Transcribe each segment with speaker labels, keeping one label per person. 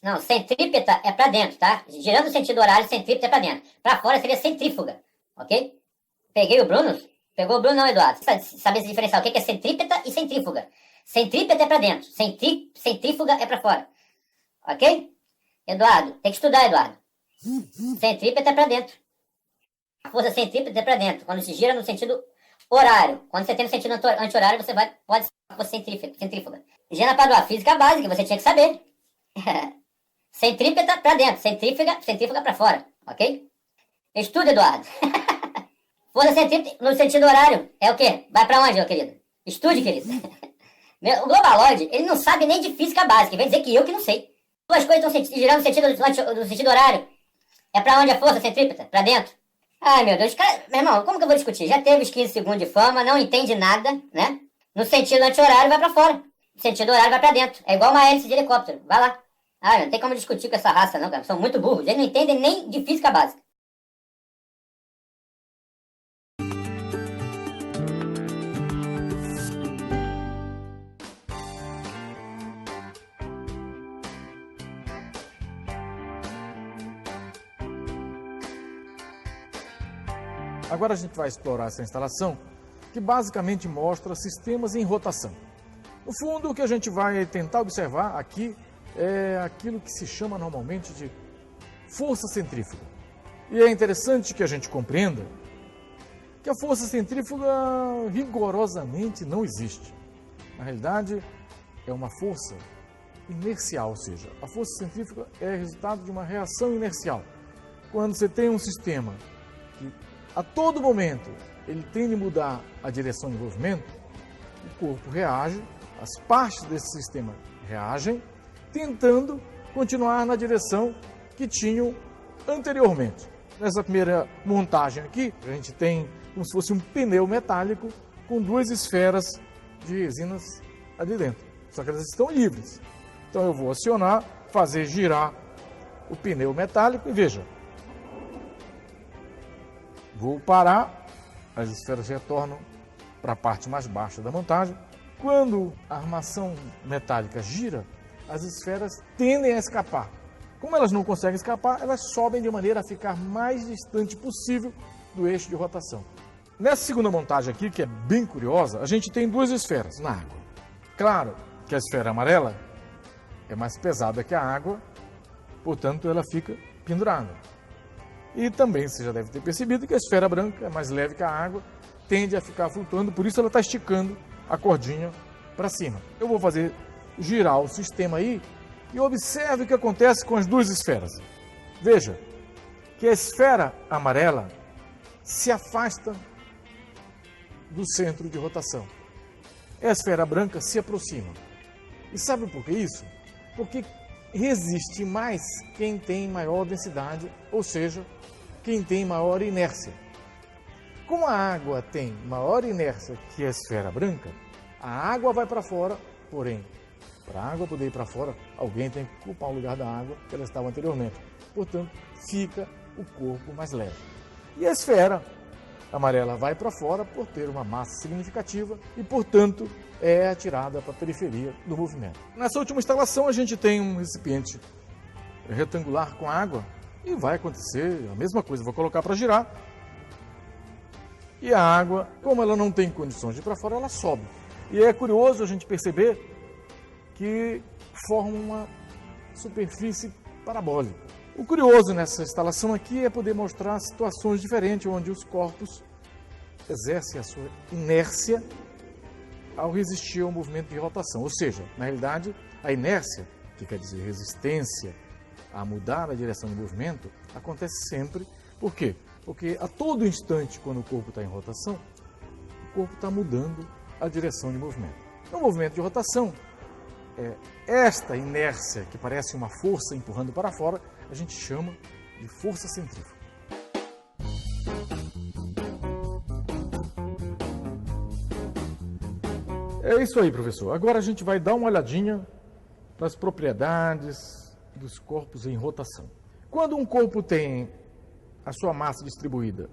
Speaker 1: Não, centrípeta é para dentro, tá? Girando no sentido horário, centrípeta é para dentro. Para fora seria centrífuga, ok? Peguei o Bruno? Pegou o Bruno não, Eduardo? Você sabe se diferenciar o que é centrípeta e centrífuga. Centrípeta é para dentro, centrífuga é para fora, ok? Eduardo, tem que estudar, Eduardo. Centrípeta é para dentro. A força centrípeta é para dentro, quando se gira no sentido horário. Quando você tem no sentido anti-horário, você pode ser a força centrífuga. Gena Padua, física básica, você tinha que saber. Centrípeta para dentro, centrífuga para fora, ok? Estuda, Eduardo. Força centrípeta no sentido horário é o quê? Vai para onde, meu querido? Estude, querido. O globaloide, ele não sabe nem de física básica, vem dizer que eu que não sei. Duas coisas estão girando no sentido horário. É para onde a força centrípeta? Para dentro. Ai, meu Deus, cara, meu irmão, como que eu vou discutir? Já teve os 15 segundos de fama, não entende nada, né? No sentido anti-horário vai para fora. No sentido horário vai para dentro. É igual uma hélice de helicóptero. Vai lá. Ah, não tem como discutir com essa raça, não, cara. São muito burros. Eles não entendem nem de física básica.
Speaker 2: Agora a gente vai explorar essa instalação que basicamente mostra sistemas em rotação. No fundo, o que a gente vai tentar observar aqui é aquilo que se chama normalmente de força centrífuga. E é interessante que a gente compreenda que a força centrífuga rigorosamente não existe. Na realidade, é uma força inercial, ou seja, a força centrífuga é resultado de uma reação inercial. Quando você tem um sistema que a todo momento ele tende a mudar a direção de movimento, o corpo reage, as partes desse sistema reagem, tentando continuar na direção que tinham anteriormente. Nessa primeira montagem aqui, a gente tem como se fosse um pneu metálico com duas esferas de resinas ali dentro. Só que elas estão livres. Então eu vou acionar, fazer girar o pneu metálico e veja. Vou parar, as esferas retornam para a parte mais baixa da montagem. Quando a armação metálica gira, as esferas tendem a escapar. Como elas não conseguem escapar, elas sobem de maneira a ficar mais distante possível do eixo de rotação. Nessa segunda montagem aqui, que é bem curiosa, a gente tem duas esferas na água. Claro que a esfera amarela é mais pesada que a água, portanto ela fica pendurada. E também você já deve ter percebido que a esfera branca é mais leve que a água, tende a ficar flutuando, por isso ela está esticando a cordinha para cima. Eu vou fazer girar o sistema aí e observe o que acontece com as duas esferas. Veja que a esfera amarela se afasta do centro de rotação. A esfera branca se aproxima. E sabe por que isso? Porque resiste mais quem tem maior densidade, ou seja, quem tem maior inércia. Como a água tem maior inércia que a esfera branca, a água vai para fora, porém, para a água poder ir para fora, alguém tem que ocupar o lugar da água que ela estava anteriormente. Portanto, fica o corpo mais leve. E a esfera amarela vai para fora por ter uma massa significativa e, portanto, é atirada para a periferia do movimento. Nessa última instalação, a gente tem um recipiente retangular com água e vai acontecer a mesma coisa. Vou colocar para girar e a água, como ela não tem condições de ir para fora, ela sobe. E é curioso a gente perceber que forma uma superfície parabólica. O curioso nessa instalação aqui é poder mostrar situações diferentes onde os corpos exercem a sua inércia ao resistir ao movimento de rotação. Ou seja, na realidade, a inércia, que quer dizer resistência a mudar a direção do movimento, acontece sempre. Por quê? Porque a todo instante, quando o corpo está em rotação, o corpo está mudando a direção de movimento. No movimento de rotação, esta inércia, que parece uma força empurrando para fora, a gente chama de força centrífuga. É isso aí, professor. Agora a gente vai dar uma olhadinha nas propriedades dos corpos em rotação. Quando um corpo tem a sua massa distribuída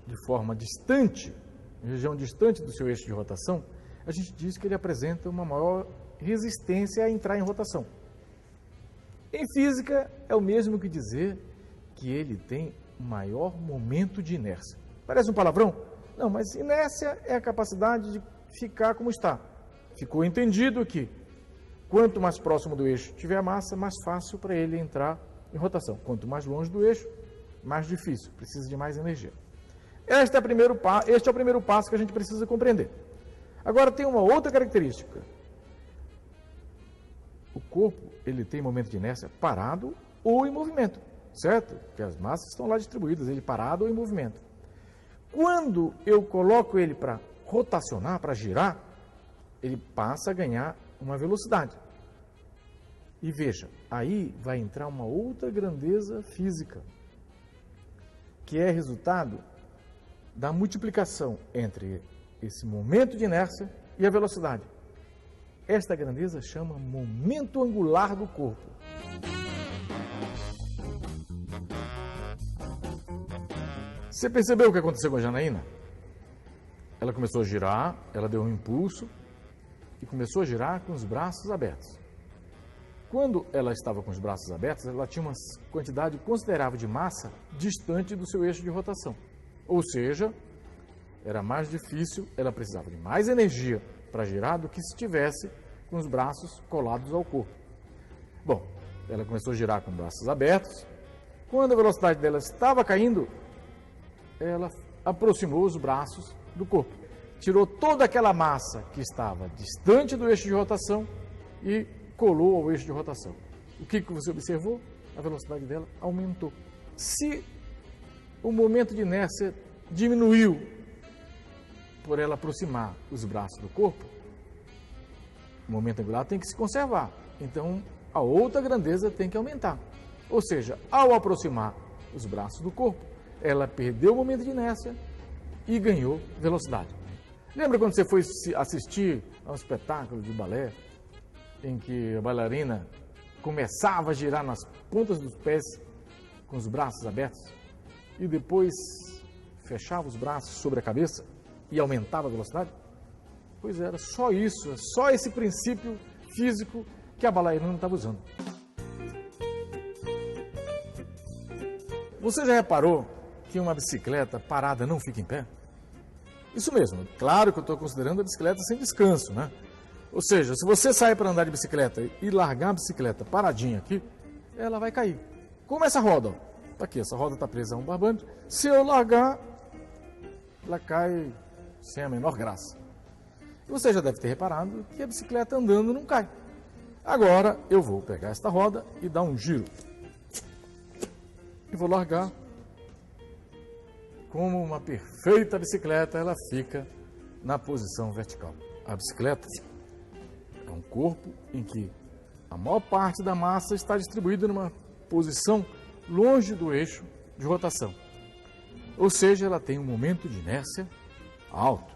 Speaker 2: de forma distante, em região distante do seu eixo de rotação, a gente diz que ele apresenta uma maior resistência a entrar em rotação. Em física, é o mesmo que dizer que ele tem maior momento de inércia. Parece um palavrão? Não, mas inércia é a capacidade de ficar como está. Ficou entendido que quanto mais próximo do eixo tiver a massa, mais fácil para ele entrar em rotação. Quanto mais longe do eixo, mais difícil, precisa de mais energia. Este é o primeiro passo que a gente precisa compreender. Agora tem uma outra característica. O corpo, ele tem momento de inércia parado ou em movimento, certo? Porque as massas estão lá distribuídas, ele parado ou em movimento. Quando eu coloco ele para rotacionar, para girar, ele passa a ganhar uma velocidade. E veja, aí vai entrar uma outra grandeza física, que é resultado da multiplicação entre esse momento de inércia e a velocidade. Esta grandeza chama momento angular do corpo. Você percebeu o que aconteceu com a Janaína? Ela começou a girar, ela deu um impulso e começou a girar com os braços abertos. Quando ela estava com os braços abertos, ela tinha uma quantidade considerável de massa distante do seu eixo de rotação. Ou seja, era mais difícil, ela precisava de mais energia para girar do que se estivesse com os braços colados ao corpo. Bom, ela começou a girar com os braços abertos. Quando a velocidade dela estava caindo, ela aproximou os braços do corpo. Tirou toda aquela massa que estava distante do eixo de rotação e colou ao eixo de rotação. O que você observou? A velocidade dela aumentou. Se o momento de inércia diminuiu por ela aproximar os braços do corpo, o momento angular tem que se conservar. Então, a outra grandeza tem que aumentar. Ou seja, ao aproximar os braços do corpo, ela perdeu o momento de inércia e ganhou velocidade. Lembra quando você foi assistir a um espetáculo de balé em que a bailarina começava a girar nas pontas dos pés com os braços abertos e depois fechava os braços sobre a cabeça e aumentava a velocidade? Pois era só isso, só esse princípio físico que a bailarina estava usando. Você já reparou que uma bicicleta parada não fica em pé? Isso mesmo, claro que eu estou considerando a bicicleta sem descanso, né? Ou seja, se você sair para andar de bicicleta e largar a bicicleta paradinha aqui, ela vai cair. Como essa roda, ó. Tá aqui, essa roda está presa a um barbante. Se eu largar, ela cai sem a menor graça. E você já deve ter reparado que a bicicleta andando não cai. Agora eu vou pegar esta roda e dar um giro. E vou largar. Como uma perfeita bicicleta, ela fica na posição vertical. A bicicleta é um corpo em que a maior parte da massa está distribuída numa posição longe do eixo de rotação. Ou seja, ela tem um momento de inércia alto.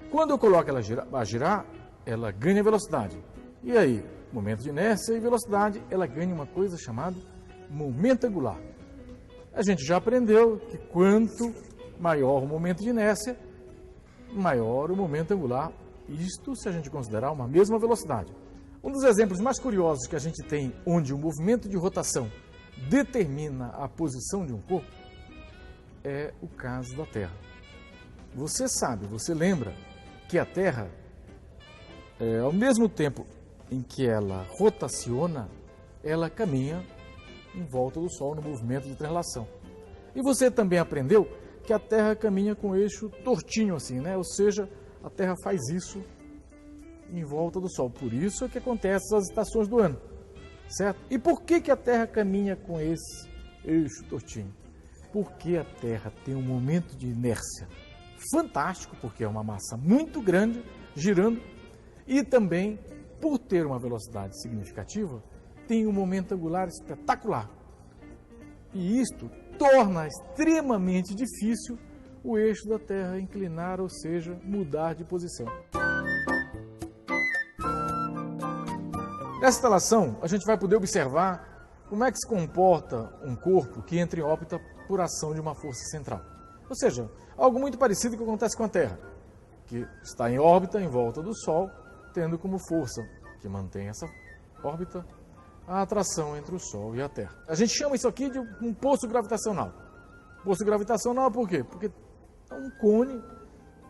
Speaker 2: Quando eu coloco ela a girar, ela ganha velocidade. E aí, momento de inércia e velocidade, ela ganha uma coisa chamada momento angular. A gente já aprendeu que quanto maior o momento de inércia, maior o momento angular. Isto se a gente considerar uma mesma velocidade. Um dos exemplos mais curiosos que a gente tem, onde o movimento de rotação determina a posição de um corpo, é o caso da Terra. Você sabe, você lembra que a Terra, ao mesmo tempo em que ela rotaciona, ela caminha em volta do Sol no movimento de translação. E você também aprendeu que a Terra caminha com o eixo tortinho assim, né? Ou seja, a Terra faz isso em volta do Sol. Por isso é que acontece as estações do ano, certo? E por que a Terra caminha com esse eixo tortinho? Porque a Terra tem um momento de inércia fantástico, porque é uma massa muito grande girando, e também, por ter uma velocidade significativa, tem um momento angular espetacular. E isto torna extremamente difícil o eixo da Terra inclinar, ou seja, mudar de posição. Nessa instalação, a gente vai poder observar como é que se comporta um corpo que entra em órbita por ação de uma força central. Ou seja, algo muito parecido com o que acontece com a Terra, que está em órbita em volta do Sol, tendo como força que mantém essa órbita a atração entre o Sol e a Terra. A gente chama isso aqui de um poço gravitacional. Poço gravitacional por quê? Porque um cone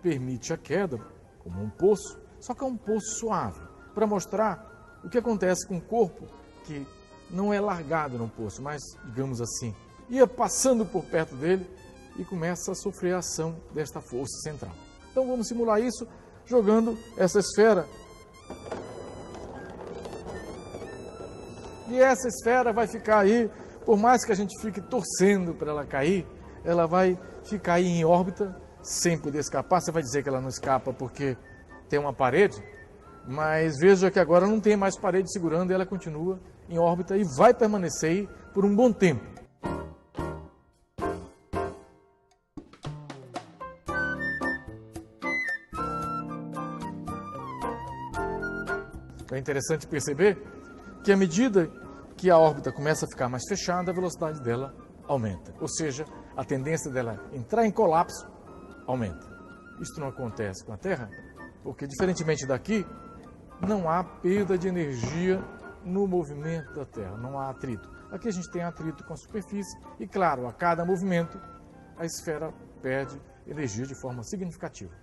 Speaker 2: permite a queda, como um poço, só que é um poço suave, para mostrar o que acontece com o corpo que não é largado no poço, mas, digamos assim, ia passando por perto dele e começa a sofrer a ação desta força central. Então vamos simular isso jogando essa esfera. E essa esfera vai ficar aí, por mais que a gente fique torcendo para ela cair, ela vai ficar aí em órbita, sem poder escapar. Você vai dizer que ela não escapa porque tem uma parede, mas veja que agora não tem mais parede segurando e ela continua em órbita e vai permanecer aí por um bom tempo. É interessante perceber que à medida que a órbita começa a ficar mais fechada, a velocidade dela aumenta. Ou seja, a tendência dela entrar em colapso aumenta. Isto não acontece com a Terra, porque diferentemente daqui, não há perda de energia no movimento da Terra, não há atrito. Aqui a gente tem atrito com a superfície e, claro, a cada movimento, a esfera perde energia de forma significativa.